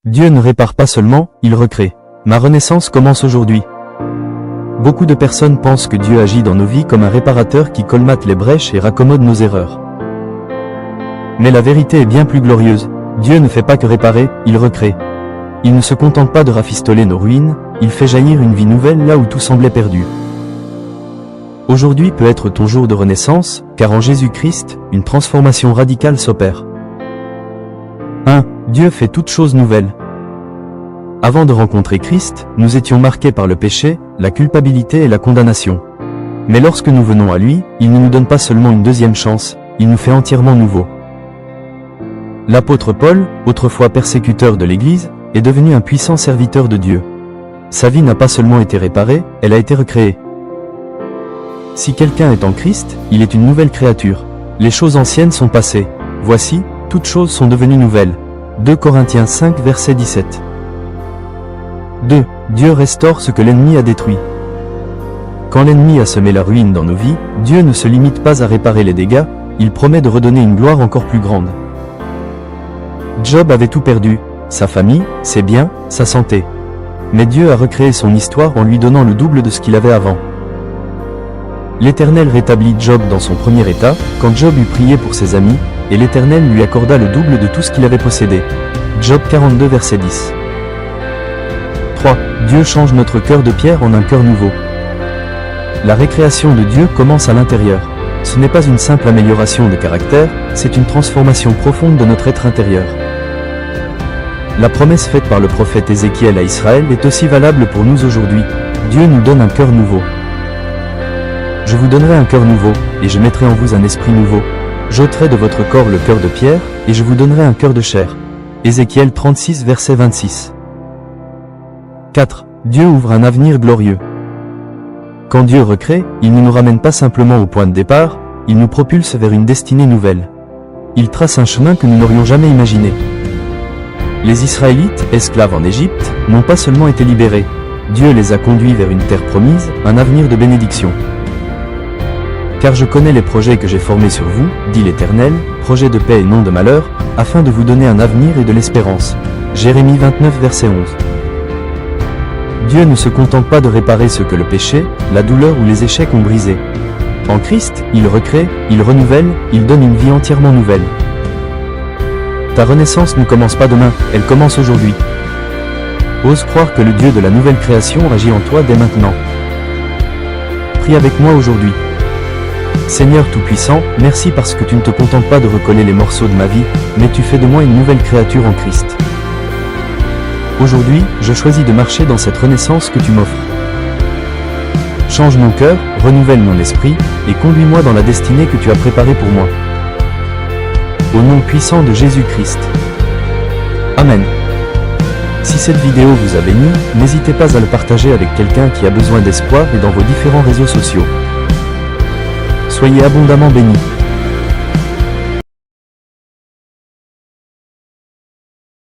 Dieu ne répare pas seulement, il recrée. Ma renaissance commence aujourd'hui. Beaucoup de personnes pensent que Dieu agit dans nos vies comme un réparateur qui colmate les brèches et raccommode nos erreurs. Mais la vérité est bien plus glorieuse. Dieu ne fait pas que réparer, il recrée. Il ne se contente pas de rafistoler nos ruines, il fait jaillir une vie nouvelle là où tout semblait perdu. Aujourd'hui peut être ton jour de renaissance, car en Jésus-Christ, une transformation radicale s'opère. 1. Dieu fait toutes choses nouvelles. Avant de rencontrer Christ, nous étions marqués par le péché, la culpabilité et la condamnation. Mais lorsque nous venons à lui, il ne nous donne pas seulement une deuxième chance, il nous fait entièrement nouveaux. L'apôtre Paul, autrefois persécuteur de l'Église, est devenu un puissant serviteur de Dieu. Sa vie n'a pas seulement été réparée, elle a été recréée. Si quelqu'un est en Christ, il est une nouvelle créature. Les choses anciennes sont passées. Voici, toutes choses sont devenues nouvelles. 2 Corinthiens 5 verset 17. 2. Dieu restaure ce que l'ennemi a détruit. Quand l'ennemi a semé la ruine dans nos vies, Dieu ne se limite pas à réparer les dégâts, il promet de redonner une gloire encore plus grande. Job avait tout perdu, sa famille, ses biens, sa santé. Mais Dieu a recréé son histoire en lui donnant le double de ce qu'il avait avant. L'Éternel rétablit Job dans son premier état, quand Job eut prié pour ses amis, et l'Éternel lui accorda le double de tout ce qu'il avait possédé. Job 42 verset 10. 3. Dieu change notre cœur de pierre en un cœur nouveau. La récréation de Dieu commence à l'intérieur. Ce n'est pas une simple amélioration de caractère, c'est une transformation profonde de notre être intérieur. La promesse faite par le prophète Ézéchiel à Israël est aussi valable pour nous aujourd'hui. Dieu nous donne un cœur nouveau. Je vous donnerai un cœur nouveau, et je mettrai en vous un esprit nouveau. J'ôterai de votre corps le cœur de pierre, et je vous donnerai un cœur de chair. Ézéchiel 36 verset 26. 4. Dieu ouvre un avenir glorieux. Quand Dieu recrée, il ne nous ramène pas simplement au point de départ, il nous propulse vers une destinée nouvelle. Il trace un chemin que nous n'aurions jamais imaginé. Les Israélites, esclaves en Égypte, n'ont pas seulement été libérés. Dieu les a conduits vers une terre promise, un avenir de bénédiction. Car je connais les projets que j'ai formés sur vous, dit l'Éternel, projets de paix et non de malheur, afin de vous donner un avenir et de l'espérance. Jérémie 29 verset 11. Dieu ne se contente pas de réparer ce que le péché, la douleur ou les échecs ont brisé. En Christ, il recrée, il renouvelle, il donne une vie entièrement nouvelle. Ta renaissance ne commence pas demain, elle commence aujourd'hui. Ose croire que le Dieu de la nouvelle création agit en toi dès maintenant. Prie avec moi aujourd'hui. Seigneur Tout-Puissant, merci parce que tu ne te contentes pas de recoller les morceaux de ma vie, mais tu fais de moi une nouvelle créature en Christ. Aujourd'hui, je choisis de marcher dans cette renaissance que tu m'offres. Change mon cœur, renouvelle mon esprit, et conduis-moi dans la destinée que tu as préparée pour moi. Au nom puissant de Jésus-Christ. Amen. Si cette vidéo vous a béni, n'hésitez pas à le partager avec quelqu'un qui a besoin d'espoir et dans vos différents réseaux sociaux. Soyez abondamment bénis.